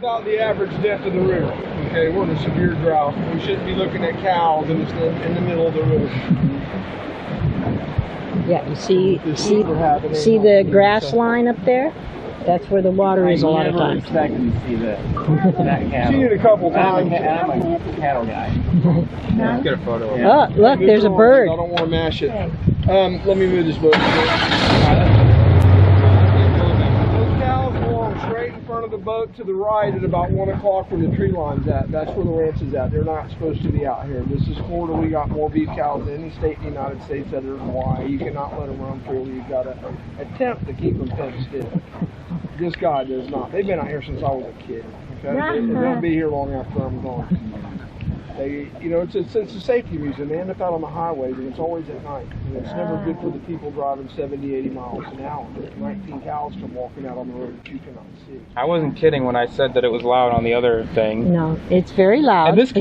about the average depth of the river. Okay, we're in a severe drought. We shouldn't be looking at cows in the middle of the river. Yeah, you see the grass line up there? That's where the water is a lot of times. I never expected to see that cattle. Seen it a couple times. I'm a cattle guy. Let's get a photo. Oh, look, there's a bird. I don't want to mash it. Let me move this boat. Those cows belong straight in front of the boat to the right at about 1 o'clock where the tree line's at. That's where the ranch is at. They're not supposed to be out here. This is Florida. We got more beef cows than any state in the United States other than Hawaii. You cannot let them roam freely. You've got to attempt to keep them fenced in. This guy does not. They've been out here since I was a kid. Okay, they won't be here long after I'm gone. It's a safety reason. They end up out on the highways, and it's always at night. And it's never good for the people driving 70, 80 miles an hour. 19 cows come walking out on the road that you cannot see. I wasn't kidding when I said that it was loud on the other thing. No, it's very loud. And this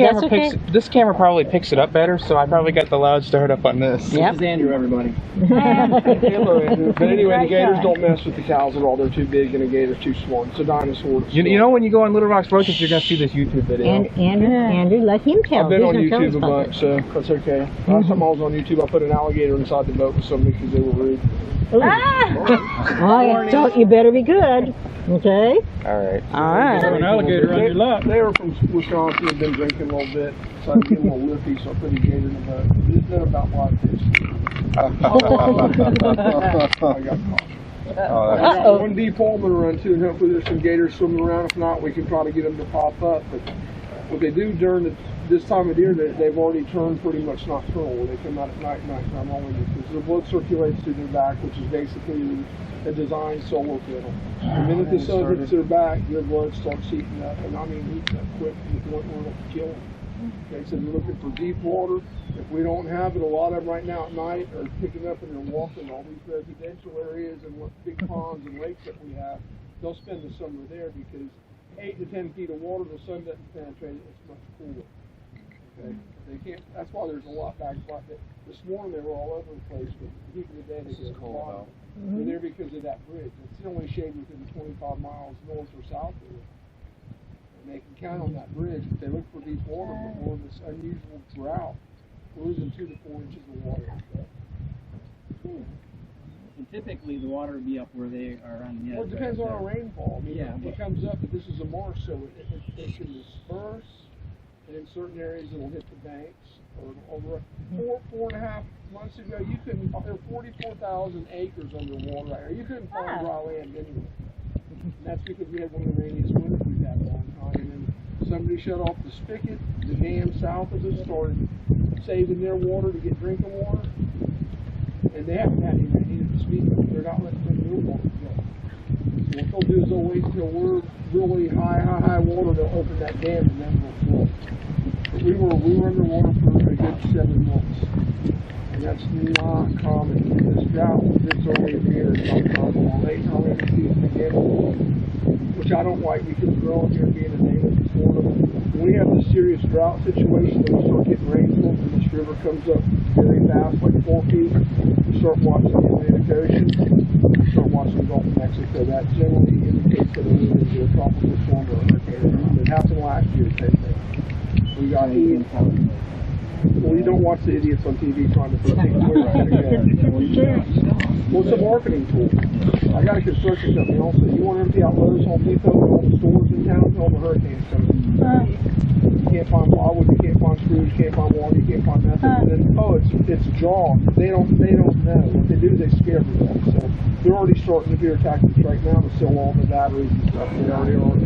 camera probably picks it up better, so I probably got the loud start up on this. Yep. This is Andrew, everybody. Hello, Andrew. But anyway, the gators don't mess with the cows at all. They're too big, and the gator's too small. It's a dinosaur. You know when you go on LittleRock's broadcast, you're going to see this YouTube video. And Andrew, let him tell. I've been on YouTube a bunch, so that's okay. Last time I was on YouTube, I put an alligator inside the boat with somebody because they were rude. Oh, so you better be good. Okay. All right. An alligator on your lap. They were from Wisconsin and been drinking a little bit, so I get a little lippy, so I put a gator in the boat. It's been about 5 fish. I got caught. One deep hole I'm going to run to, and hopefully there's some gators swimming around. If not, we can probably get them to pop up. But what they do during this time of year, they've already turned pretty much nocturnal, where they come out at nighttime only, because the blood circulates through their back, which is basically a designed solar panel. The minute the sun hits their back, their blood starts heating up, and I mean heating up quick to the point where it'll kill them. Okay, so they're looking for deep water. If we don't have it, a lot of them right now at night are picking up and they're walking all these residential areas and big ponds and lakes that we have. They'll spend the summer there because 8 to 10 feet of water, the sun doesn't penetrate it. It's much cooler. Okay, they can't. That's why there's a lot back. This morning they were all over the place, but the heat of the day they get cold. They're there because of that bridge. It's the only shade within 25 miles north or south of it. They can count on that bridge if they look for deep water, but more of this unusual drought, we're losing 2 to 4 inches of water. And typically the water would be up where they are on the edge. Well, it depends on our rainfall. I mean, it comes up, but this is a marsh, so it can disperse, and in certain areas it'll hit the banks. Or over 4.5 months ago, there were 44,000 acres underwater right here. You couldn't find dry land anywhere. And that's because we had one of the rainiest winters we've had in a long time. And then somebody shut off the spigot. The dam south of us started saving their water to get drinking water. And they haven't had any rain to speak of. They're not letting them new water go. So what they'll do is they'll wait until we're really high water. They'll open that dam and then we'll flow. But we were underwater for a good 7 months. And that's not common. This drought, this early in the year, is not common. Late early in the season again, which I don't like because growing here being a native of Florida, when we have this serious drought situation and we start getting rainfall and this river comes up very fast, like 4 feet, we start watching the Atlantic Ocean, we start watching the Gulf of Mexico. That generally indicates that it is a tropical storm or a hurricane. It happened last year, same thing. We got Ian. Well, you don't watch the idiots on TV trying to predict where it's going to go. Well, it's a marketing tool. I got a construction company also. You want to empty out Lowe's, Home Depot, and all the stores in town, tell them a hurricane's coming. You can't find plywood, you can't find screws, you can't find water, you can't find nothing. And then, it's a jaw. They don't know. What they do is they scare everybody. So they're already starting to do tactics right now to sell all the batteries and stuff. They already are.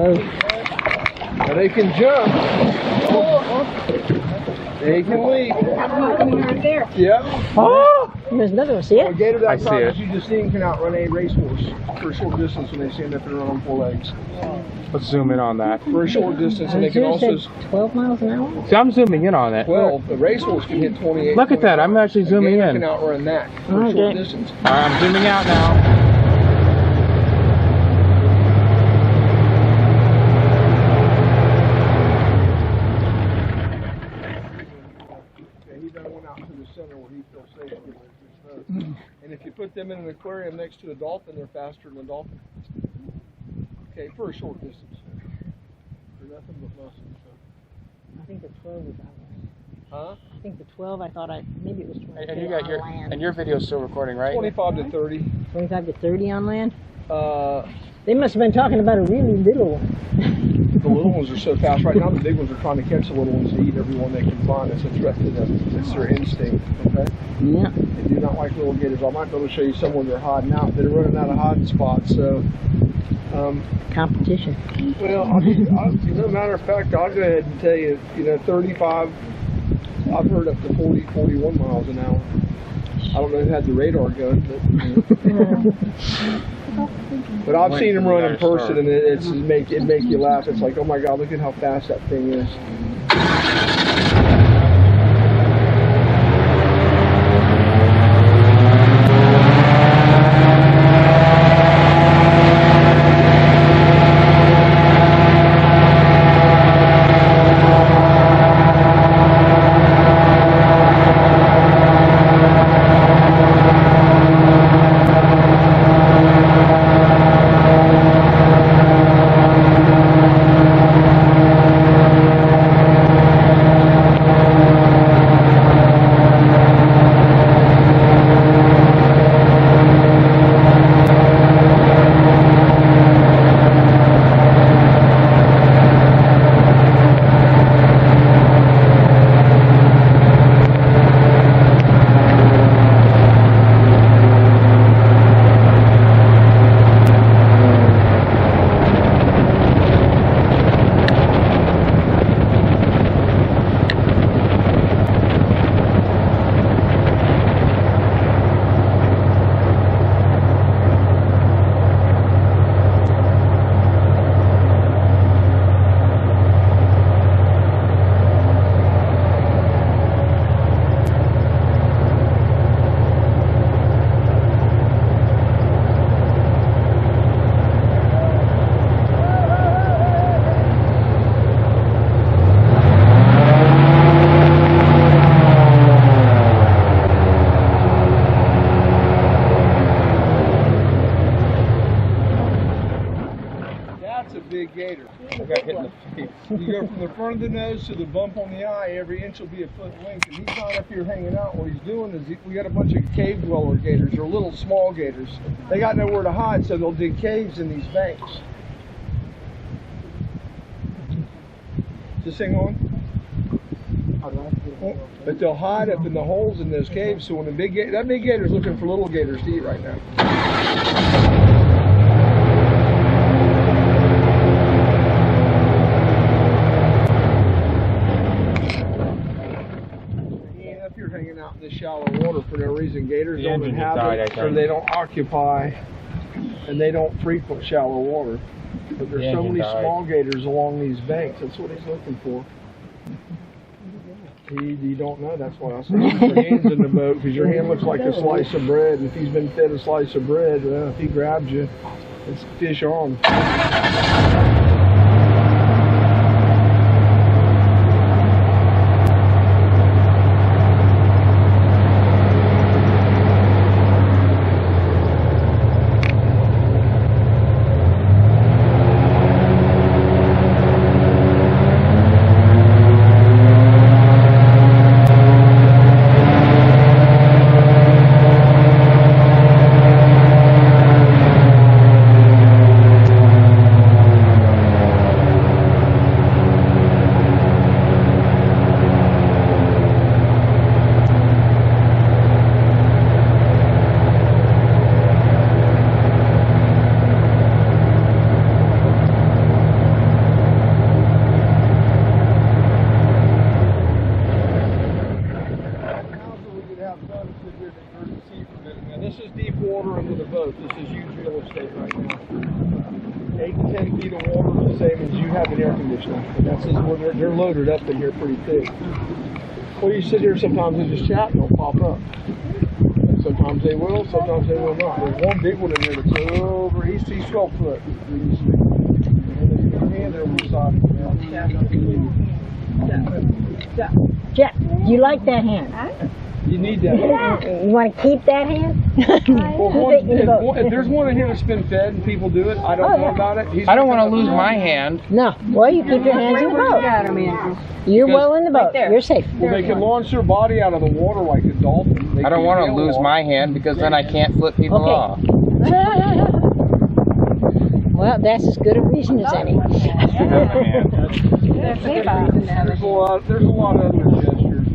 Oh, Now they can jump. They can leap. Right there. Yep. oh, there's another one. See A it? gator I that see size it. you just seen can outrun a racehorse for a short distance when they stand up and run on 4 legs. Let's zoom in on that. For a short distance, and they can Zoom also said 12 miles an hour. See, I'm zooming in on it. 12. The racehorse can hit 28. Look at that. I'm actually A zooming gator in. can outrun that for a short Okay. distance. All right, I'm zooming out now. Yeah, he done went out to the center where he feels safe with his nose. And if you put them in an aquarium next to a dolphin, they're faster than a dolphin. Okay, for a short distance. They're nothing but muscle. I think the 12 was out. Huh? I think the 12, I thought maybe it was 22 And you got on your land. your video's still recording, right? 25 to 30. 25 to 30 on land? Uh, They must have been talking about a really little one. the little ones are so fast right now. The big ones are trying to catch the little ones to eat every one they can find. It's a threat to them. It's their instinct. Okay. Yeah. They do not like little gators. I might be able to show you some where they're hiding out. They're running out of hiding spots. So, Competition. well, no matter of fact, I'll go ahead and tell you. 35. I've heard up to 40, 41 miles an hour. I don't know who had the radar gun, but I've seen them run in person, and it make you laugh. It's like, oh my God, look at how fast that thing is. Big gator. I got hit in the face. You go from the front of the nose to the bump on the eye, every inch will be a foot in length, and he's not up here hanging out. What he's doing is we got a bunch of cave dweller gators, or little small gators. They got nowhere to hide, so they'll dig caves in these banks. Is this thing on? But they'll hide up in the holes in those caves, so when that big gator's looking for little gators to eat right now. Hanging out in this shallow water for no reason. Gators The don't engine just inhabit, died, I or think. they don't occupy, and they don't frequent shallow water. But there's so engine many died. small gators along these banks. That's what he's looking for. You don't know. That's why I said keep your hands in the boat, because your hand looks like a slice of bread. And if he's been fed a slice of bread, well, if he grabs you, it's fish on. the same as you have an air conditioner. And that's just where they're loaded up in here pretty thick. Well, you sit here sometimes and just chat and they'll pop up. And sometimes they will, sometimes they will not. There's one big one in there that's over, he's 12 foot. And they're over the side. Jeff, you like that hand? You need that. You want to keep that hand? Well, if there's one in here that's been fed and people do it, I don't know about it. I don't want to lose my hand. No. Well, you keep your hands in the boat. You're well in the boat. You're safe. Well, they can launch their body out of the water like a dolphin. I don't want to lose my hand because then I can't flip people off. Well, that's as good a reason as any. There's a lot of other gestures.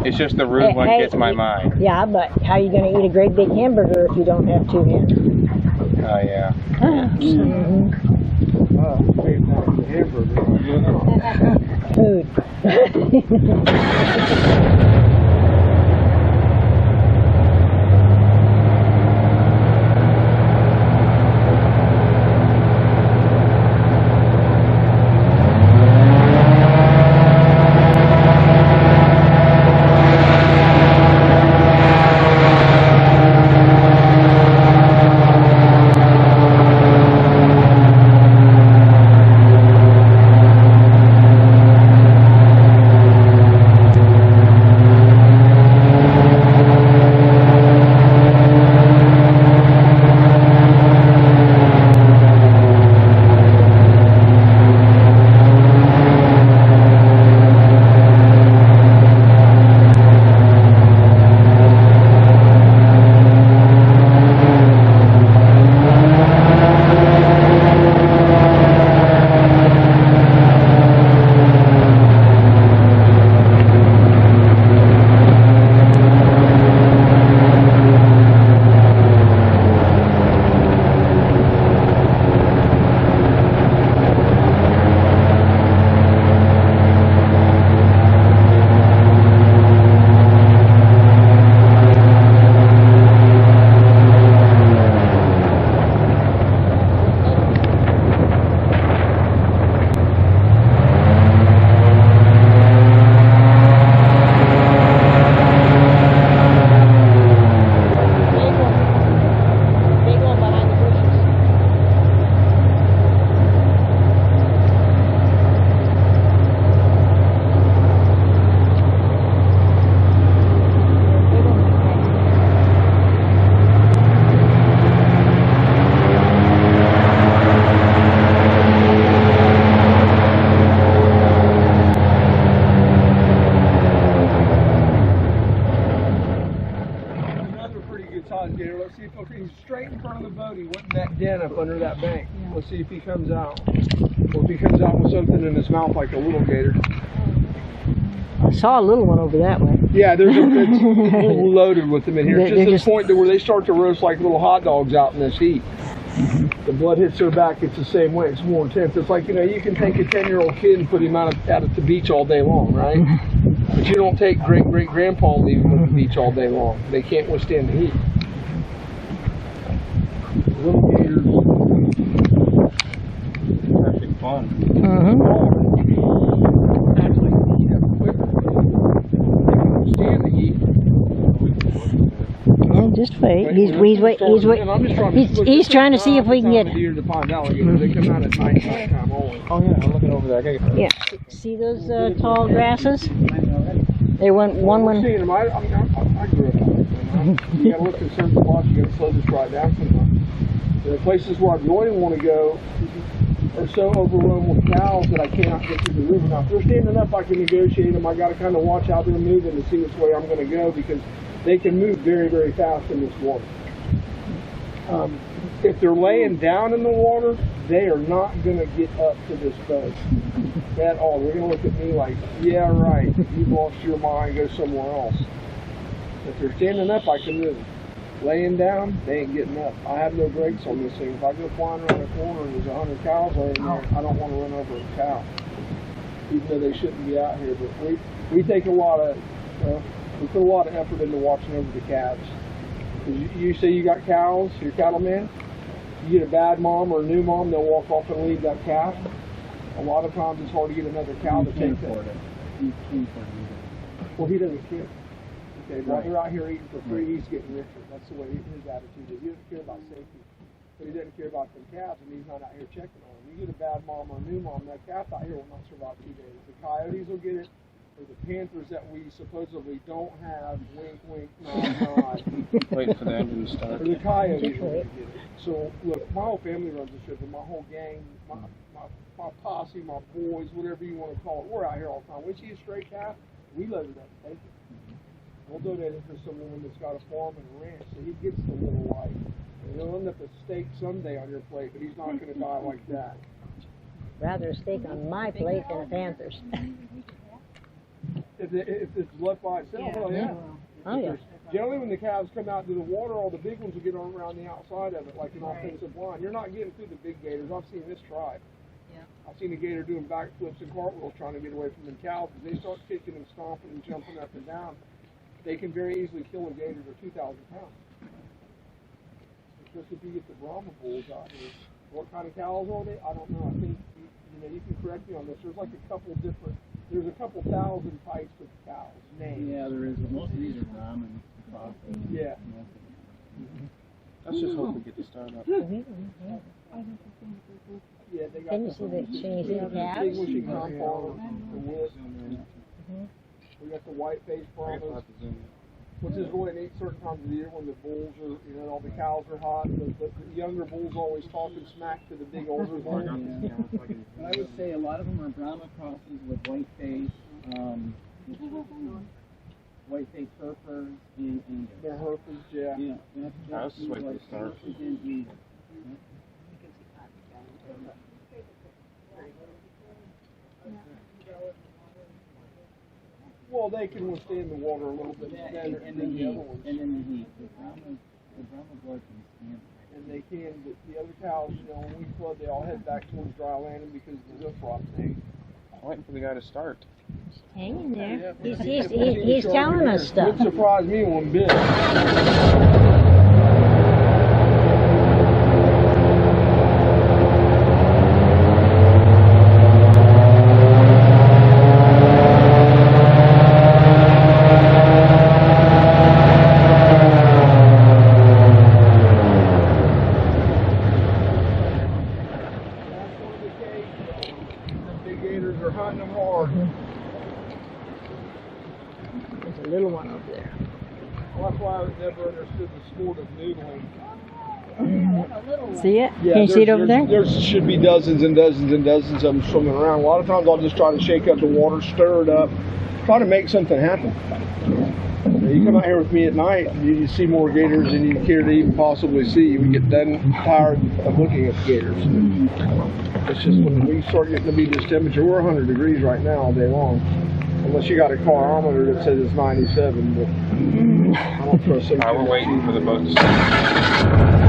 It's just the rude one gets my mind. Yeah, but how are you going to eat a great big hamburger if you don't have two hands? Oh, yeah. Food. Let's see if he's straight in front of the boat. He went in that den up under that bank. Let's see if he comes out. Or if he comes out with something in his mouth like a little gator. I saw a little one over that way. Yeah, it's loaded with them in here. It's just to the point to where they start to roast like little hot dogs out in this heat. The blood hits their back, it's the same way. It's more intense. It's like, you know, you can take a 10-year-old kid and put him out at the beach all day long, right? But you don't take great-great-grandpa and leave him at the beach all day long. They can't withstand the heat. Little gators. Perfect fun. Actually, stand the heat. Oh, just wait. He's trying to see if we can get it. Deer to pond alligators. They come out at night time always. Oh yeah, I'm looking over there. Yeah. See those tall grasses? They went one. I've seen them. I grew up on them. You gotta look in certain spots. You gotta slow this right down sometimes. There are places where I really want to go are so overrun with cows that I cannot get through the river. Now, if they're standing up, I can negotiate them. I got to kind of watch how they're moving to see which way I'm going to go because they can move very, very fast in this water. If they're laying down in the water, they are not going to get up to this boat at all. They're going to look at me like, yeah, right, you've lost your mind, go somewhere else. If they're standing up, I can move. Laying down, they ain't getting up. I have no brakes on this thing. If I go flying around the corner and there's 100 cows laying there, I don't want to run over a cow. Even though they shouldn't be out here. But we take a lot of, we put a lot of effort into watching over the calves. You say you got cows, you're a cattleman? You get a bad mom or a new mom, they'll walk off and leave that calf. A lot of times it's hard to get another cow to take that. Well, he doesn't care. Okay, while they're out here eating for free, he's getting richer. That's the way his attitude is. He doesn't care about safety, but he doesn't care about them calves, and he's not out here checking on them. You get a bad mom or a new mom, that calf out here will not survive 2 days. The coyotes will get it, or the panthers that we supposedly don't have, wink, wink, nod, nod. Waiting for the engine to start. Or the coyotes will get it. So, look, my whole family runs the strip, and my whole gang, my posse, my boys, whatever you want to call it, we're out here all the time. We see a stray calf, we load it up and take it. We'll donate it for someone that's got a farm and a ranch, so he gets the little life. And he'll end up a steak someday on your plate, but he's not going to die like that. Rather a steak on my plate than a panther's. If it's left by itself, oh yeah. Oh yeah. Generally, when the calves come out to the water, all the big ones will get around the outside of it, like an offensive line. You're not getting through the big gators. I've seen this tribe. I've seen a gator doing backflips and cartwheels trying to get away from the cows. If they start kicking and stomping and jumping up and down, they can very easily kill a gator to 2,000 pounds. Especially if you get the Brahma bulls out here. What kind of cows are they? I don't know. I think you can correct me on this. There's like a couple thousand types of cows. Names. Yeah, there is. But most of these are Brahman. Yeah. Let's just hope we get the start up. Yeah, they got Can you see the Chinese calves? distinguishing horn, the whip. We got the white-faced Brahmas, which is really neat certain times of the year when the bulls are, all the cows are hot. The younger bulls always talking smack to the big older bulls. But I would say a lot of them are Brahma crosses with white-faced, white-faced Herefords and Angus. They're Herefords, yeah. Yeah, Let's just wait for the start. Well, they can withstand the water a little bit better than the other ones. And then the heat. The Brahma blood can stand it. And they can, but the other cows, when we flood, they all head back towards dry land because of the hoof rot thing. I'm waiting for the guy to start. Hang in there. He's telling us stuff. It wouldn't surprise me one bit. There's a little one over there. Well, that's why I never understood the sport of noodling. See it? Yeah, Can you see it over there? There should be dozens and dozens and dozens of them swimming around. A lot of times I'll just try to shake up the water, stir it up, try to make something happen. You come out here with me at night, you see more gators than you care to even possibly see. We get done tired of looking at gators. It's just when we start getting to be this temperature, we're 100 degrees right now all day long. Unless you got a carometer that says it's 97, but I don't trust them. We're waiting for the boat to start.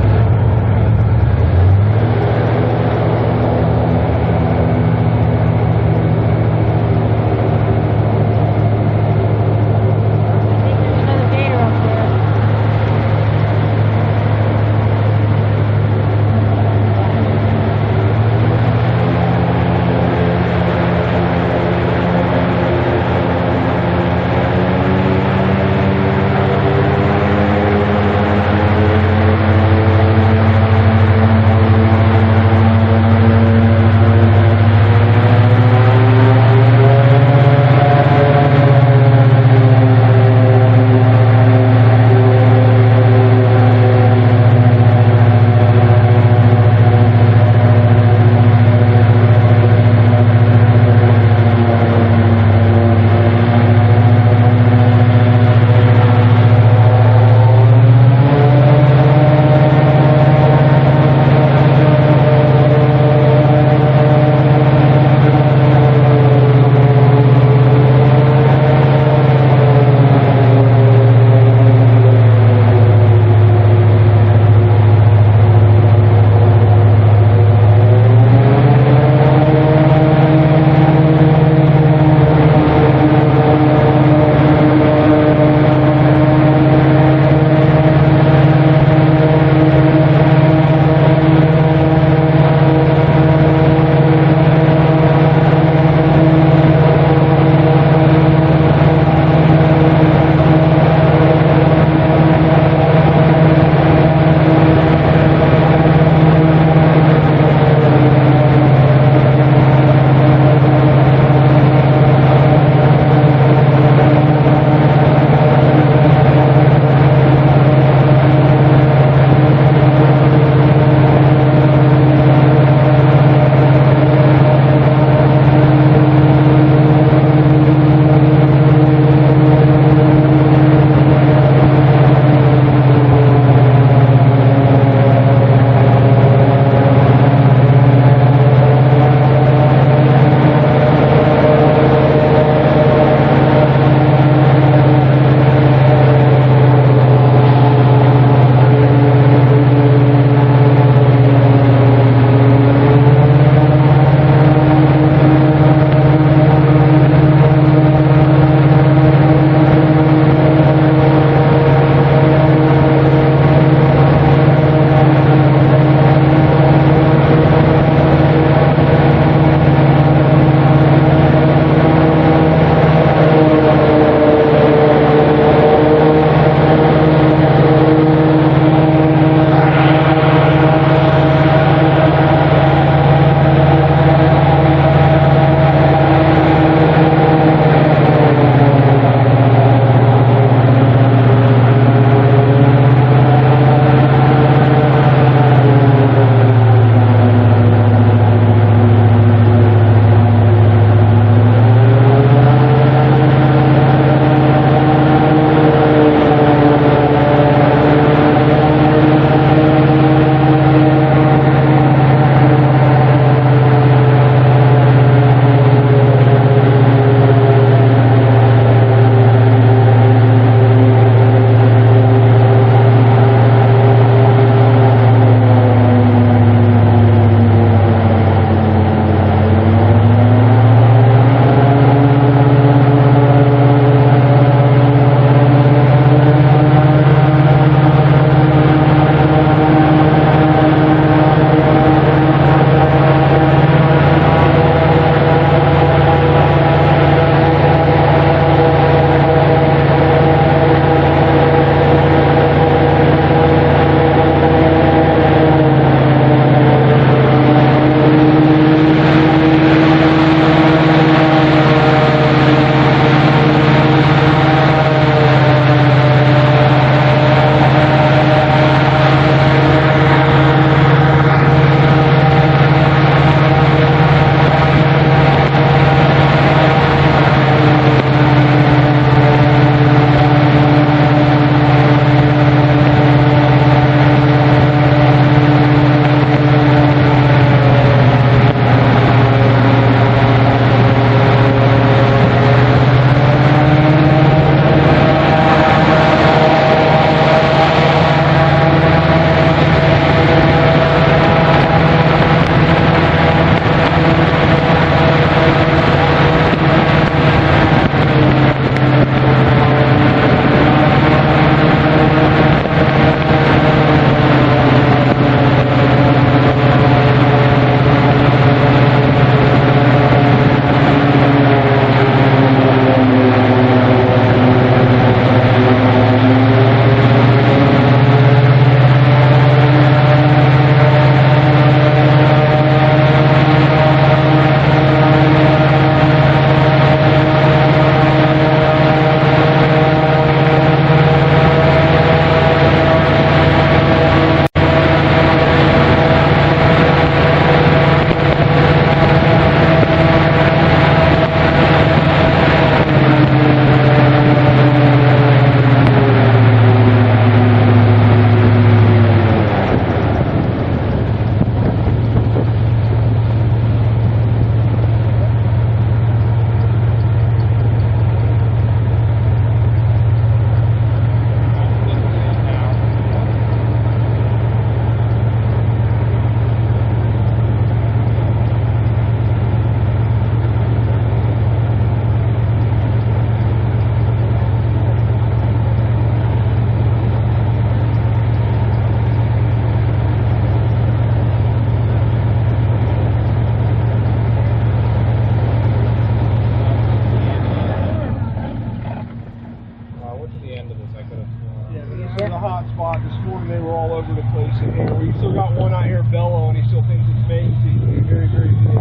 thinks it's mating season. Very, very big.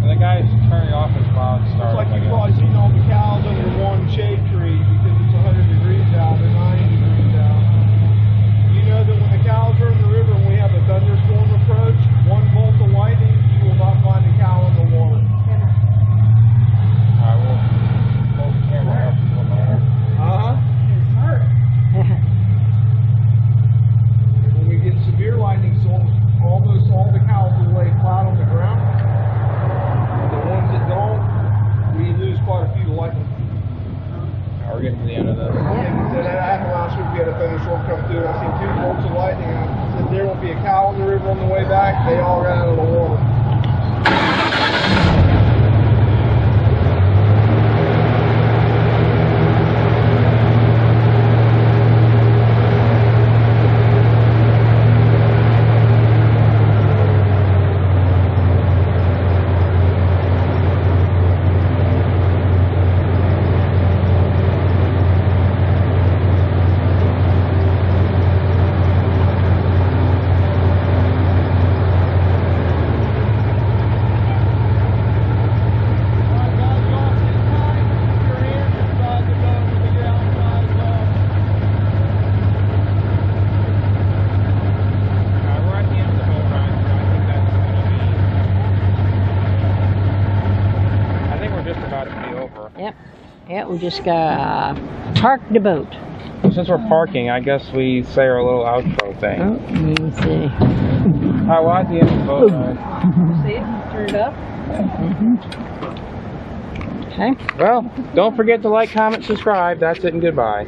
The guy's turning off his loud It's start. like you've probably seen all the cows under one shade tree because it's 100 degrees out or 90 degrees out. You know that when the cows are in the river and we have a thunderstorm approach, one bolt of lightning, you will not find a cow in the water. I will hold the camera up to my head. When we get severe lightning storms, almost all the cows will lay flat on the ground. The ones that don't, we lose quite a few to lightning. We're getting to the end of this. That happened last week. We had a thunderstorm come through, and I seen 2 bolts of lightning. And I said there won't be a cow in the river on the way back. They all ran out of the water. Yeah, we just got parked the boat. Since we're parking, I guess we say our little outro thing. Oh, let me see. Hi, we're at the end of the boat ride. See it? Turn it up. Okay. Well, don't forget to like, comment, subscribe. That's it and goodbye.